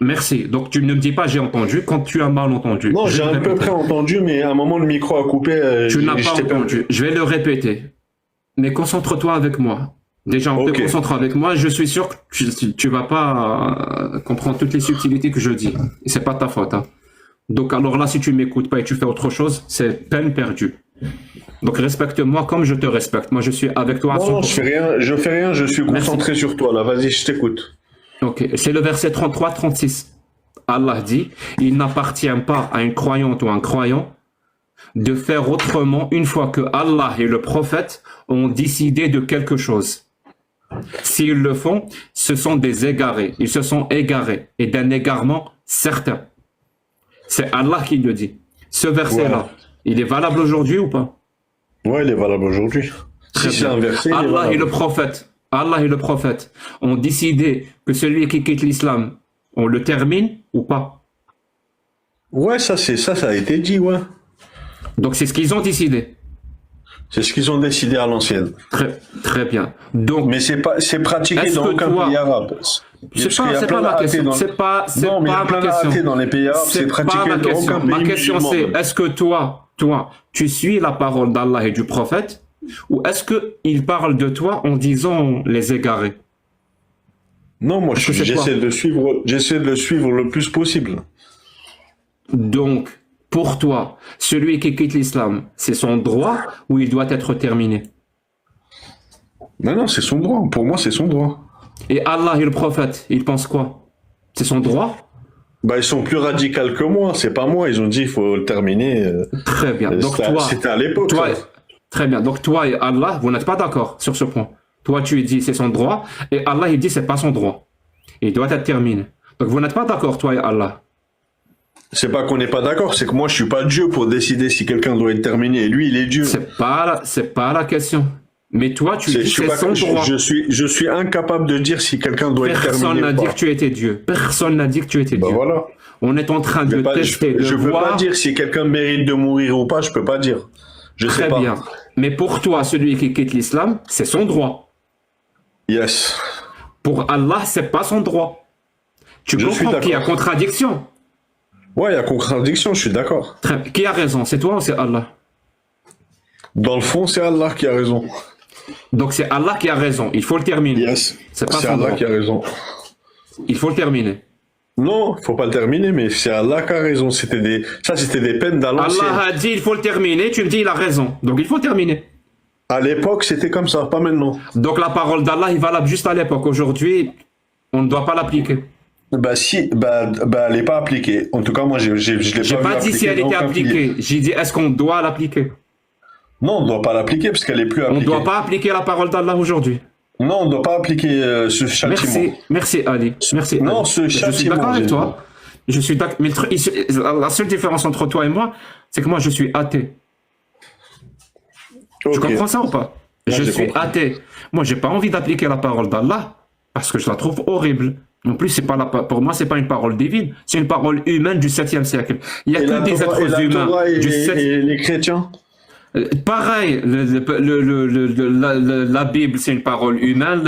Merci. Donc tu ne me dis pas j'ai entendu quand tu as mal entendu. Non, j'ai à peu près entendu, mais à un moment le micro a coupé. Tu n'as pas entendu. Je vais le répéter. Mais concentre-toi avec moi. Déjà, on te concentre avec moi. Je suis sûr que tu vas pas comprendre toutes les subtilités que je dis. Et c'est pas ta faute. Hein. Donc alors là, si tu m'écoutes pas et tu fais autre chose, c'est peine perdue. Donc respecte-moi comme je te respecte. Moi, je suis avec toi à 100%. Non, je fais rien, je suis concentré sur toi là. Vas-y, je t'écoute. Ok, c'est le verset 33-36. Allah dit, il n'appartient pas à une croyante ou un croyant de faire autrement une fois que Allah et le prophète ont décidé de quelque chose. S'ils le font, ce sont des égarés. Ils se sont égarés et d'un égarement certain. C'est Allah qui le dit. Ce verset-là, il est valable aujourd'hui ou pas? Ouais, il est valable aujourd'hui. Si c'est un verset, Allah et le prophète Allah et le prophète ont décidé que celui qui quitte l'islam, on le termine ou pas? Ouais, ça a été dit, ouais. Donc c'est ce qu'ils ont décidé. C'est ce qu'ils ont décidé à l'ancienne. Très bien. Donc, mais c'est pratiqué dans aucun pays arabe. C'est pas ma question. C'est pas ma question. Dans les pays arabes, c'est pratiqué dans aucun pays. Ma question c'est, est-ce que toi, tu suis la parole d'Allah et du prophète, ou est-ce que il parle de toi en disant les égarés? Non, moi j'essaie de le suivre le plus possible. Donc, pour toi, celui qui quitte l'islam, c'est son droit ou il doit être terminé? Non, c'est son droit. Pour moi, c'est son droit. Et Allah et le prophète, ils pensent quoi? C'est son droit? Bah, ils sont plus radicaux que moi. C'est pas moi. Ils ont dit il faut le terminer. Très bien. Donc toi, c'était à l'époque. Très bien. Donc toi et Allah, vous n'êtes pas d'accord sur ce point. Toi, tu dis c'est son droit, et Allah, il dit c'est pas son droit. Il doit être terminé. Donc vous n'êtes pas d'accord, toi et Allah. C'est pas qu'on n'est pas d'accord, c'est que moi je suis pas Dieu pour décider si quelqu'un doit être terminé. Et lui, il est Dieu. C'est pas la question. Mais toi, tu dis c'est son droit. Je suis incapable de dire si quelqu'un doit être terminé. Personne n'a dit que tu étais Dieu. Personne n'a dit que tu étais Dieu. Voilà. On est en train de tester, de voir. Je peux pas dire si quelqu'un mérite de mourir ou pas. Je peux pas dire. Je sais pas. Très bien. Mais pour toi, celui qui quitte l'islam, c'est son droit. Yes. Pour Allah, c'est pas son droit. Tu comprends qu'il y a contradiction? Ouais, il y a contradiction, je suis d'accord. Qui a raison? C'est toi ou c'est Allah? Dans le fond, c'est Allah qui a raison. Donc c'est Allah qui a raison. Il faut le terminer. Yes. C'est Allah droit. Qui a raison. Il faut le terminer. Non, il faut pas le terminer, mais c'est Allah qui a raison. C'était des peines d'Allah. Allah a dit il faut le terminer. Tu me dis il a raison. Donc il faut le terminer. À l'époque, c'était comme ça, pas maintenant. Donc la parole d'Allah est valable juste à l'époque. Aujourd'hui, on ne doit pas l'appliquer. Elle n'est pas appliquée. En tout cas, moi, je l'ai pas. J'ai pas dit si elle était appliquée. J'ai dit est-ce qu'on doit l'appliquer? Non, on ne doit pas l'appliquer parce qu'elle est plus appliquée. On ne doit pas appliquer la parole d'Allah aujourd'hui. Non, on ne doit pas appliquer ce châtiment. Merci Ali. Merci. Non, Ali. ce châtiment. Je suis d'accord avec toi. Je suis d'accord. Mais la seule différence entre toi et moi, c'est que moi, je suis athée. Okay. Tu comprends ça ou pas? Je suis athée. Moi, j'ai pas envie d'appliquer la parole d'Allah parce que je la trouve horrible. En plus, pour moi, c'est pas une parole divine, c'est une parole humaine du 7e siècle. Il y a que des êtres humains. Et les chrétiens? Pareil, la Bible, c'est une parole humaine,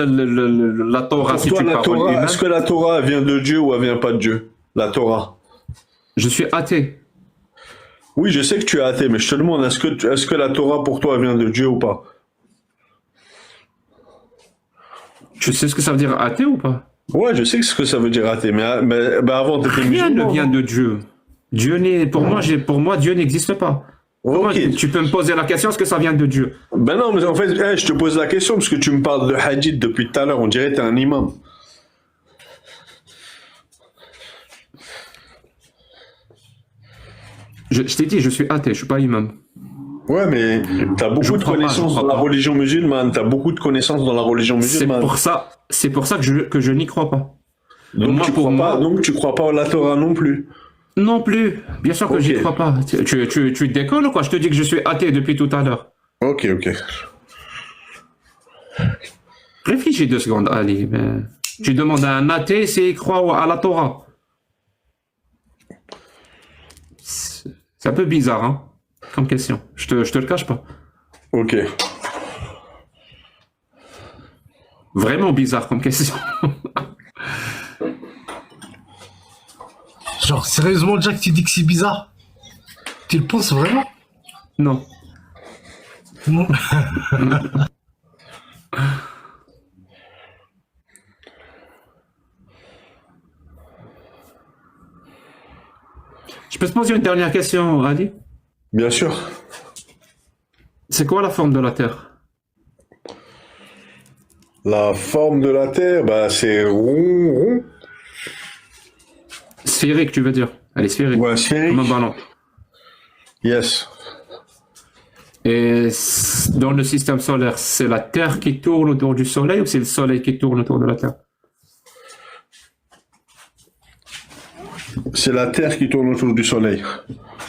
la Torah, c'est une parole humaine. Est-ce que la Torah vient de Dieu ou elle vient pas de Dieu? La Torah. Je suis athée. Oui, je sais que tu es athée, mais je te demande, est-ce que la Torah pour toi vient de Dieu ou pas? Tu sais ce que ça veut dire athée ou pas? Ouais, je sais ce que ça veut dire athée, mais avant, tu étais musulman. Rien ne vient de Dieu. Pour moi, Dieu n'existe pas. Okay. Tu peux me poser la question, est-ce que ça vient de Dieu? Ben non, mais en fait, je te pose la question parce que tu me parles de hadith depuis tout à l'heure, on dirait que tu es un imam. Je t'ai dit, je suis athée, je suis pas imam. Ouais, mais tu as beaucoup de connaissances dans la religion musulmane. Tu as beaucoup de connaissances dans la religion musulmane. C'est pour ça que je n'y crois pas. Donc, donc tu crois pas à la Torah non plus? Non plus. Bien sûr que j'y crois pas. Tu déconnes ou quoi? Je te dis que je suis athée depuis tout à l'heure. Ok. Réfléchis 2 secondes, Ali. Mais tu demandes à un athée s'il croit à la Torah. C'est un peu bizarre, hein, comme question. Je te le cache pas. Ok. Vraiment bizarre comme question. Genre, sérieusement, Jack, tu dis que c'est bizarre? Tu le penses vraiment? Non. Non. Je peux te poser une dernière question, Ali? Bien sûr. C'est quoi la forme de la Terre? La forme de la Terre, c'est rond. Sphérique, tu veux dire? Elle est sphérique. Ouais, sphérique. Comme un ballon. Yes. Et dans le système solaire, c'est la Terre qui tourne autour du Soleil ou c'est le Soleil qui tourne autour de la Terre? C'est la Terre qui tourne autour du Soleil.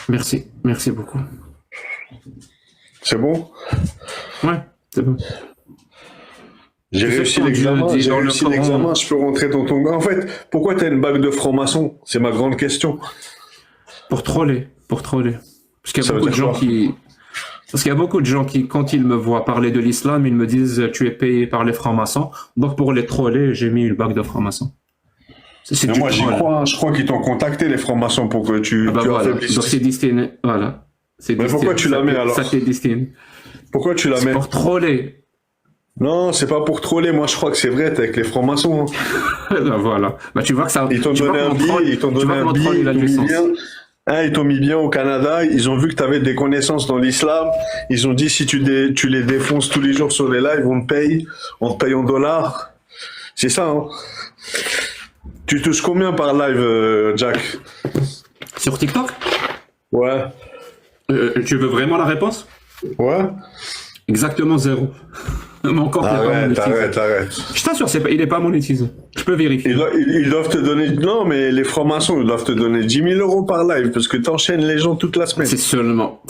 Merci beaucoup. C'est bon? Ouais, c'est bon. J'ai C'est réussi ce que Dieu l'examen, dit j'ai dans le réussi Coran. l'examen, je peux rentrer dans ton... En fait, pourquoi t'as une bague de franc-maçon? C'est ma grande question. Pour troller, pour troller. Parce qu'il y a Ça veut beaucoup de dire gens quoi? qui... Parce qu'il y a beaucoup de gens qui, quand ils me voient parler de l'islam, ils me disent tu es payé par les francs-maçons. Donc pour les troller, j'ai mis une bague de franc-maçon. C'est Mais du moi, j'y troll. crois, hein. Je crois qu'ils t'ont contacté, les francs-maçons, pour que tu, Ah bah tu voilà. affaiblisses. Donc c'est destiné. Voilà. C'est Mais pourquoi tu la mets, alors? Ça t'est destiné. Pourquoi tu la C'est mets? pour troller. Non, c'est pas pour troller. Moi, je crois que c'est vrai, t'es avec les francs-maçons. Hein. Bah voilà. Bah tu vois que ça. Ils t'ont tu vois donné que un mon billet, troll- ils t'ont tu donné vois que un mon billet, troll, il a ils t'ont du mis sens. bien. Hein, ils t'ont mis bien au Canada. Ils ont vu que t'avais des connaissances dans l'islam. Ils ont dit si tu les défonces tous les jours sur les lives, on te paye en dollars. C'est ça, hein. Tu touches combien par live, Jack? Sur TikTok Ouais. Tu veux vraiment la réponse? Ouais. Exactement 0. Mon compte n'est pas Arrête, monétisé. arrête. Je t'assure, il n'est pas monétisé. Je peux vérifier. Ils doivent te donner, non, mais les francs-maçons, ils doivent te donner 10 000 euros par live parce que t'enchaînes les gens toute la semaine. C'est seulement.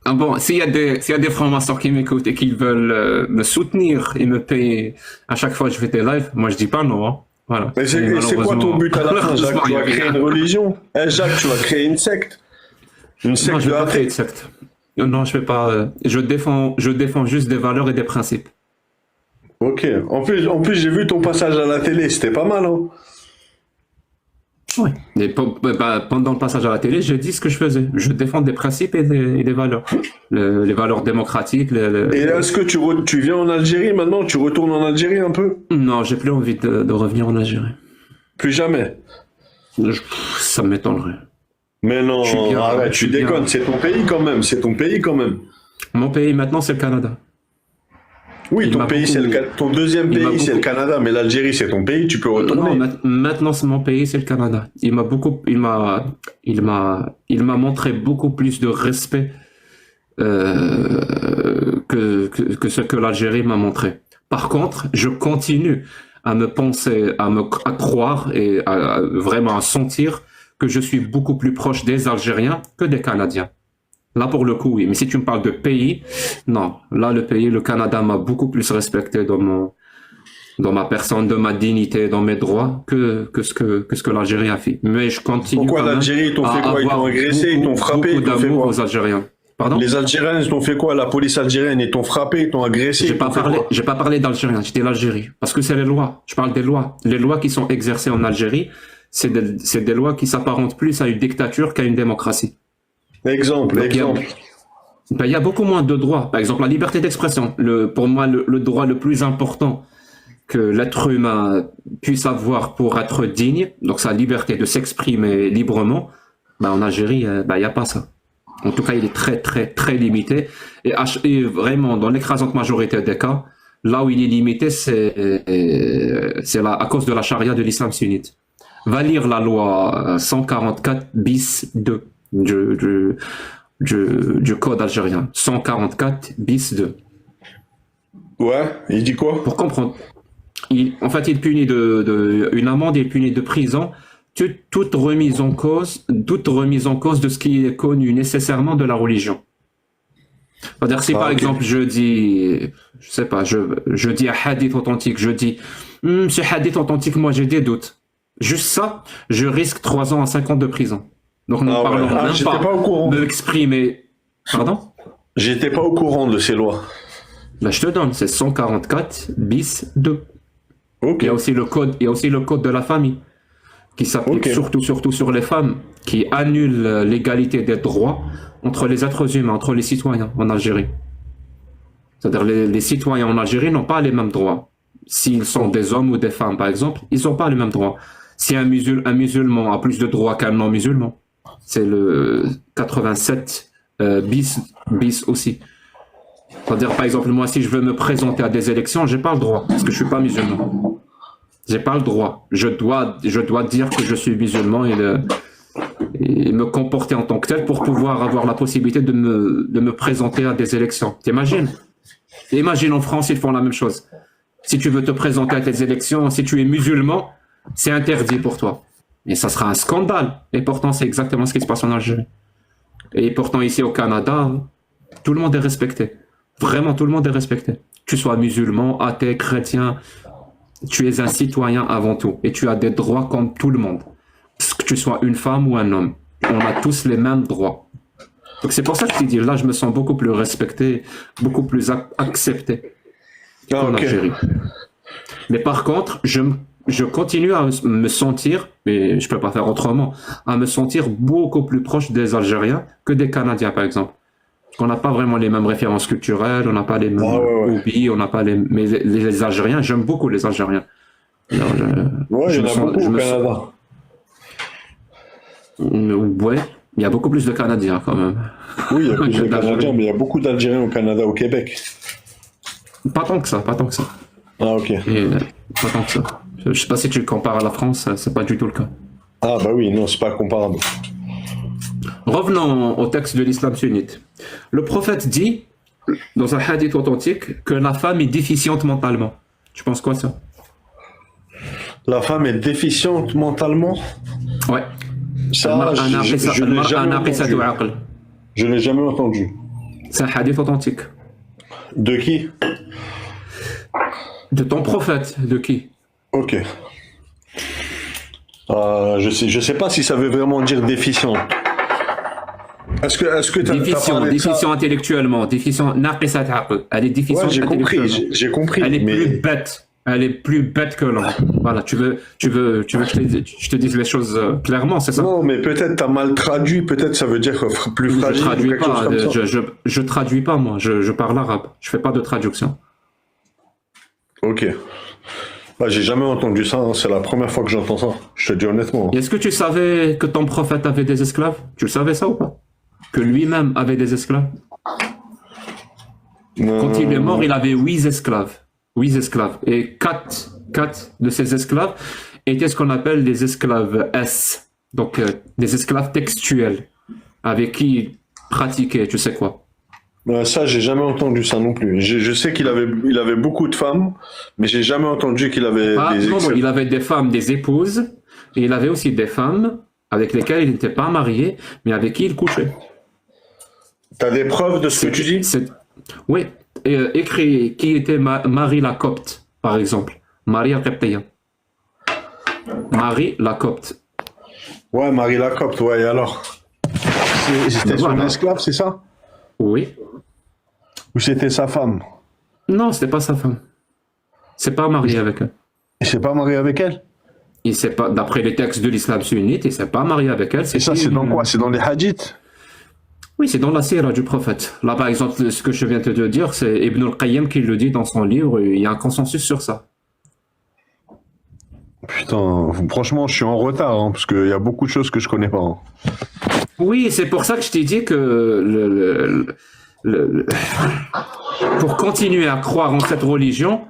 Ah bon, s'il y a des francs-maçons qui m'écoutent et qui veulent me soutenir et me payer à chaque fois que je fais des lives, moi je dis pas non. Hein. Voilà. Mais c'est Et quoi ton but à la fin, Jacques? Tu vas créer une religion? Jacques, tu vas créer une secte? Une secte Non, je de vais pas créer athées? de secte. Non, je vais pas. Je défends juste des valeurs et des principes. Ok. En plus, j'ai vu ton passage à la télé, c'était pas mal, hein? Oui. Et pendant le passage à la télé, j'ai dit ce que je faisais. Je défends des principes et des valeurs. Les valeurs démocratiques. Et est-ce que tu viens en Algérie maintenant? Tu retournes en Algérie un peu? Non, j'ai plus envie de revenir en Algérie. Plus jamais. Ça m'étonnerait. Mais non, Je suis bien, arrête, je tu suis bien. déconnes, c'est ton pays quand même, c'est ton pays quand même. Mon pays maintenant, c'est le Canada. Oui, Il ton m'a pays, beaucoup- ton deuxième il m'a pays, c'est le beaucoup- Canada, mais l'Algérie, c'est ton pays, tu peux retourner. Non, maintenant, c'est mon pays, c'est le Canada. Il m'a montré beaucoup plus de respect que ce que l'Algérie m'a montré. Par contre, je continue à me penser, à croire et vraiment à sentir que je suis beaucoup plus proche des Algériens que des Canadiens. Là, pour le coup, oui. Mais si tu me parles de pays, non. Là, le Canada m'a beaucoup plus respecté dans ma personne, dans ma dignité, dans mes droits, que ce que l'Algérie a fait. Mais je continue. Pourquoi quand même l'Algérie, ils t'ont à fait quoi? Ils avoir t'ont agressé, ils t'ont frappé, beaucoup ils t'ont fait d'amour quoi? aux Algériens. Pardon? Les Algériens, ils t'ont fait quoi? La police algérienne, ils t'ont frappé, ils t'ont agressé. J'ai ils t'ont fait quoi? pas parlé d'Algériens, j'ai dit l'Algérie. Parce que c'est les lois. Je parle des lois. Les lois qui sont exercées en Algérie, c'est des lois qui s'apparentent plus à une dictature qu'à une démocratie. Exemple. Ben, il y a beaucoup moins de droits. Par exemple, la liberté d'expression. Pour moi, le droit le plus important que l'être humain puisse avoir pour être digne, donc sa liberté de s'exprimer librement, ben, en Algérie, ben, il n'y a pas ça. En tout cas, il est très, très, très limité. Et vraiment, dans l'écrasante majorité des cas, là où il est limité, c'est à cause de la charia de l'islam sunnite. Va lire la loi 144 bis 2 du code algérien. 144 bis 2. Ouais, il dit quoi? Pour comprendre. En fait, il punit une amende, il punit de prison toute remise en cause de ce qui est connu nécessairement de la religion. C'est-à-dire si par ok. exemple je dis un hadith authentique, je dis ce hadith authentique, moi j'ai des doutes. Juste ça, je risque 3 ans à 5 ans de prison. Donc nous Ah ouais. parlons même j'étais pas pas au courant. de m'exprimer. Pardon? J'étais pas au courant de ces lois. Là, je te donne, c'est 144 bis 2. Ok. Il y a aussi le code de la famille qui s'applique Ok. surtout sur les femmes, qui annule l'égalité des droits entre les êtres humains, entre les citoyens en Algérie. C'est-à-dire les citoyens en Algérie n'ont pas les mêmes droits. S'ils sont des hommes ou des femmes, par exemple, ils n'ont pas les mêmes droits. Si un musulman a plus de droits qu'un non-musulman, c'est le 87 bis aussi. C'est-à-dire, par exemple, moi, si je veux me présenter à des élections, j'ai pas le droit, parce que je suis pas musulman. J'ai pas le droit. Je dois dire que je suis musulman et me comporter en tant que tel pour pouvoir avoir la possibilité de me présenter à des élections. T'imagines? Imagine en France, ils font la même chose. Si tu veux te présenter à tes élections, si tu es musulman, c'est interdit pour toi. Et ça sera un scandale. Et pourtant, c'est exactement ce qui se passe en Algérie. Et pourtant, ici au Canada, tout le monde est respecté. Vraiment, tout le monde est respecté. Tu sois musulman, athée, chrétien, tu es un citoyen avant tout. Et tu as des droits comme tout le monde. Que tu sois une femme ou un homme. On a tous les mêmes droits. Donc c'est pour ça que je te dis, là, je me sens beaucoup plus respecté, beaucoup plus accepté en Algérie. Mais par contre, je continue à me sentir, mais je peux pas faire autrement, à me sentir beaucoup plus proche des Algériens que des Canadiens, par exemple. On n'a pas vraiment les mêmes références culturelles, on n'a pas les mêmes hobbies, on n'a pas les... Mais les Algériens, j'aime beaucoup les Algériens. Alors, il y en a beaucoup au Canada. Ouais, il y a beaucoup plus de Canadiens quand même. Oui, il y a plus de Canadiens, mais il y a beaucoup d'Algériens au Canada, au Québec. Pas tant que ça, pas tant que ça. Ah, ok. Pas tant que ça. Je sais pas si tu le compares à la France, c'est pas du tout le cas. Ah, bah oui, non, c'est pas comparable. Revenons au texte de l'islam sunnite. Le prophète dit, dans un hadith authentique, que la femme est déficiente mentalement. Tu penses quoi ça? La femme est déficiente mentalement? Ouais. Ça, je l'ai jamais entendu. Je l'ai jamais entendu. C'est un hadith authentique. De qui? De ton prophète. De qui? Ok. Je sais pas si ça veut vraiment dire déficiente. Est-ce que déficient intellectuellement, déficient naqisat aql. Elle est déficiente intellectuellement. J'ai compris. Elle est plus bête. Elle est plus bête que l'homme. Voilà, tu veux que je te dise les choses clairement, c'est ça? Non, mais peut-être t'as mal traduit, peut-être ça veut dire plus fragile. Je traduis pas, moi, je parle arabe. Je fais pas de traduction. Ok. Bah, j'ai jamais entendu ça, hein. C'est la première fois que j'entends ça. Je te dis honnêtement. Est-ce que tu savais que ton prophète avait des esclaves? Tu le savais ça ou pas? Que lui-même avait des esclaves? Quand il est mort, il avait 8 esclaves. 8 esclaves. Et 4 de ces esclaves étaient ce qu'on appelle des esclaves S. Donc, des esclaves textuels. Avec qui il pratiquait, tu sais quoi. Ça, j'ai jamais entendu ça non plus. Je sais qu'il avait beaucoup de femmes, mais j'ai jamais entendu qu'il avait des non, il avait des femmes, des épouses, et il avait aussi des femmes avec lesquelles il n'était pas marié, mais avec qui il couchait. T'as des preuves de ce que tu dis? Oui. Écrit qui était Marie la Copte, par exemple. Marie Al-Qibtiyya. Marie la Copte. Ouais, Marie la Copte, ouais, et alors? C'était son esclave, c'est ça? Oui. Ou c'était sa femme? Non, c'était pas sa femme. C'est pas marié avec elle. Il s'est pas marié avec elle? Il s'est pas, d'après les textes de l'islam sunnite, il s'est pas marié avec elle. Et ça, c'est dans quoi? C'est dans les hadiths? Oui, c'est dans la sira du prophète. Là, par exemple, ce que je viens de te dire, c'est Ibn al-Qayyim qui le dit dans son livre. Il y a un consensus sur ça. Putain, franchement, je suis en retard, hein, parce qu'il y a beaucoup de choses que je connais pas. Hein. Oui, c'est pour ça que je t'ai dit que pour continuer à croire en cette religion,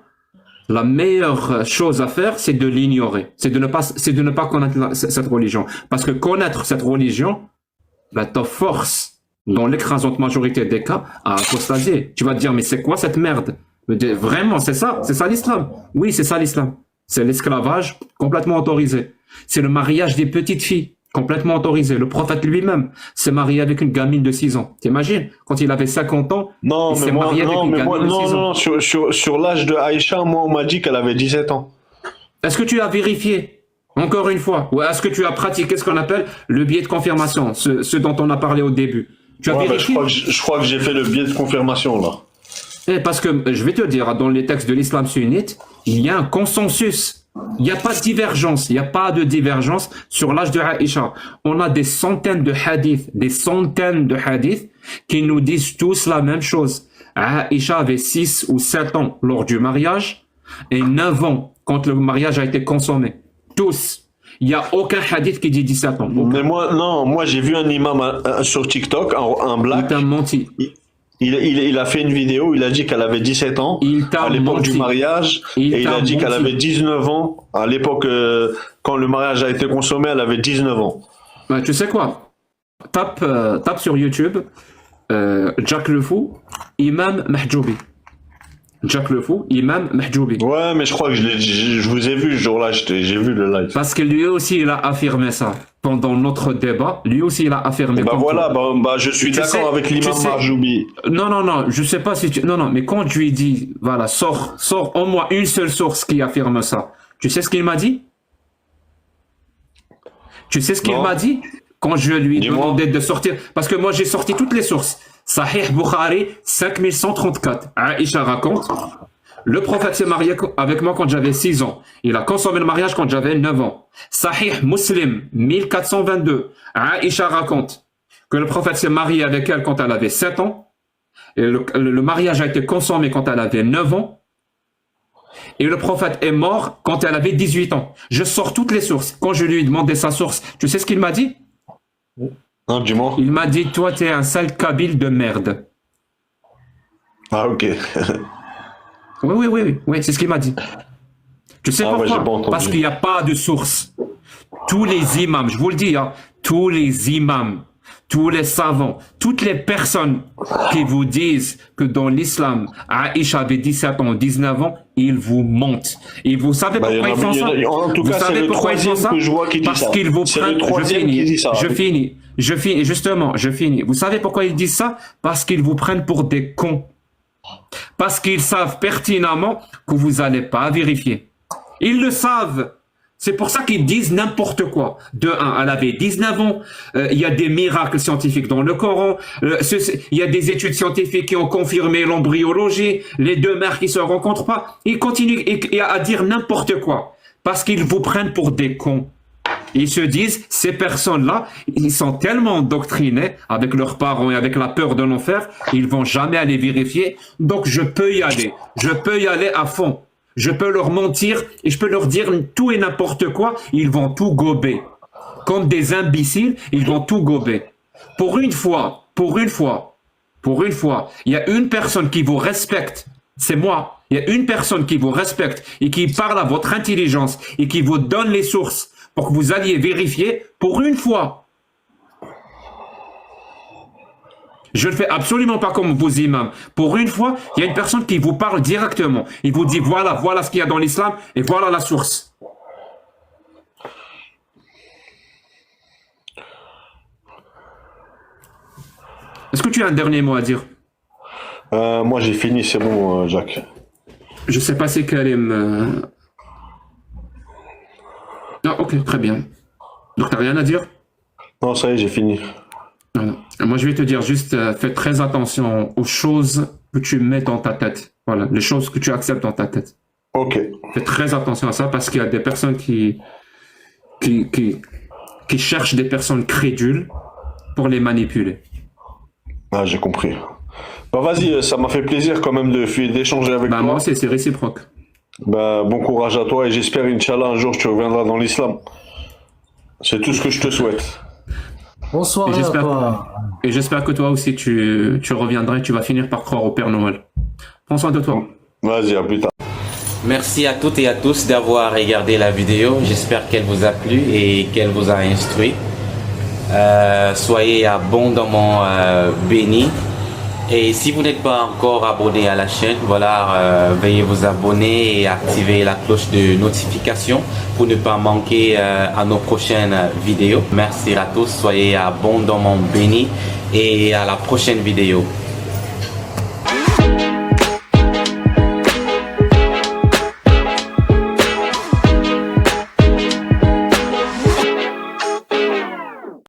la meilleure chose à faire, c'est de l'ignorer. C'est de ne pas connaître cette religion. Parce que connaître cette religion, bah, te force, dans l'écrasante majorité des cas, à apostasier. Tu vas te dire, mais c'est quoi cette merde? Vraiment, c'est ça l'islam. Oui, c'est ça l'islam. C'est l'esclavage complètement autorisé. C'est le mariage des petites filles complètement autorisé. Le prophète lui-même s'est marié avec une gamine de 6 ans. T'imagines? Quand il avait 50 ans, il s'est marié avec une gamine de 6 ans. Non, sur l'âge de Aïcha, moi, on m'a dit qu'elle avait 17 ans. Est-ce que tu as vérifié? Encore une fois. Ou est-ce que tu as pratiqué ce qu'on appelle le biais de confirmation, ce dont on a parlé au début? Tu as vérifié? Je crois que j'ai fait le biais de confirmation, là. Parce que, je vais te dire, dans les textes de l'islam sunnite, il y a un consensus. Il n'y a pas de divergence. Il n'y a pas de divergence sur l'âge de Aïcha. On a des centaines de hadiths qui nous disent tous la même chose. Aïcha avait 6 ou 7 ans lors du mariage et 9 ans quand le mariage a été consommé. Tous. Il n'y a aucun hadith qui dit 17 ans. Mais moi j'ai vu un imam sur TikTok, un black. Il t'a menti. Il a fait une vidéo, il a dit qu'elle avait 17 ans à l'époque du mariage, et il a dit qu'elle avait 19 ans à l'époque, quand le mariage a été consommé, elle avait 19 ans. Ben, tu sais quoi? Tape sur YouTube, Jack le Fou, Imam Mahjoubi. Jack le Fou, Imam Mahjoubi. Ouais, mais je crois que je vous ai vu ce jour-là, j'ai vu le live. Parce que lui aussi, il a affirmé ça. pendant notre débat, lui aussi il a affirmé. Bah voilà, je suis d'accord avec l'imam Marjoubi. Non, je sais pas si tu... Non, mais quand je lui ai dit, voilà, sors au moins une seule source qui affirme ça, tu sais ce qu'il m'a dit? Tu sais ce qu'il m'a dit? Quand je lui ai demandé de sortir, parce que moi j'ai sorti toutes les sources. Sahih Bukhari 5134. Aïcha raconte, le prophète s'est marié avec moi quand j'avais 6 ans. Il a consommé le mariage quand j'avais 9 ans. Sahih Muslim 1422. Aïcha raconte que le prophète s'est marié avec elle quand elle avait 7 ans. Et le mariage a été consommé quand elle avait 9 ans. Et le prophète est mort quand elle avait 18 ans. Je sors toutes les sources. Quand je lui ai demandé sa source, tu sais ce qu'il m'a dit? Non, dis-moi. Il m'a dit, toi, t'es un sale kabyle de merde. Ah, ok. Oui, c'est ce qu'il m'a dit. Tu sais pourquoi? Parce qu'il n'y a pas de source. Tous les imams, je vous le dis, hein, tous les imams, tous les savants, toutes les personnes qui vous disent que dans l'islam, Aïcha avait 17 ans, 19 ans, ils vous mentent. Et vous savez pourquoi ils font ça? En tout cas, c'est le troisième que je vois qui dit ça. Parce qu'ils vous prennent... Je finis. Vous savez pourquoi ils disent ça? Parce qu'ils vous prennent pour des cons. Parce qu'ils savent pertinemment que vous n'allez pas vérifier. Ils le savent. C'est pour ça qu'ils disent n'importe quoi. De un, elle avait 19 ans, il y a des miracles scientifiques dans le Coran, il y a des études scientifiques qui ont confirmé l'embryologie, les deux mères qui se rencontrent pas. Ils continuent à dire n'importe quoi. Parce qu'ils vous prennent pour des cons. Ils se disent, ces personnes-là, ils sont tellement endoctrinés avec leurs parents et avec la peur de l'enfer, ils vont jamais aller vérifier. Donc je peux y aller. Je peux y aller à fond. Je peux leur mentir et je peux leur dire tout et n'importe quoi. Ils vont tout gober. Comme des imbéciles, ils vont tout gober. Pour une fois, il y a une personne qui vous respecte. C'est moi. Il y a une personne qui vous respecte et qui parle à votre intelligence et qui vous donne les sources pour que vous alliez vérifier pour une fois. Je ne le fais absolument pas comme vos imams. Pour une fois, il y a une personne qui vous parle directement. Il vous dit voilà ce qu'il y a dans l'islam et voilà la source. Est-ce que tu as un dernier mot à dire? Moi j'ai fini, c'est bon, Jacques. Je sais pas c'est Karim. Non, ok, très bien. Donc t'as rien à dire? Non, ça y est, j'ai fini. Voilà. Moi, je vais te dire juste, fais très attention aux choses que tu mets dans ta tête. Voilà, les choses que tu acceptes dans ta tête. Ok. Fais très attention à ça parce qu'il y a des personnes qui cherchent des personnes crédules pour les manipuler. Ah, j'ai compris. Bah vas-y, ça m'a fait plaisir quand même d'échanger avec toi. Moi aussi, c'est réciproque. Bah, bon courage à toi et j'espère, Inch'Allah, un jour tu reviendras dans l'islam. C'est tout ce que je te souhaite. Bonsoir à toi. Et j'espère que toi aussi tu reviendras et tu vas finir par croire au Père Noël. Prends soin de toi. Vas-y, à plus tard. Merci à toutes et à tous d'avoir regardé la vidéo. J'espère qu'elle vous a plu et qu'elle vous a instruit. Soyez abondamment bénis. Et si vous n'êtes pas encore abonné à la chaîne, voilà, veuillez vous abonner et activer la cloche de notification pour ne pas manquer à nos prochaines vidéos. Merci à tous, soyez abondamment bénis et à la prochaine vidéo.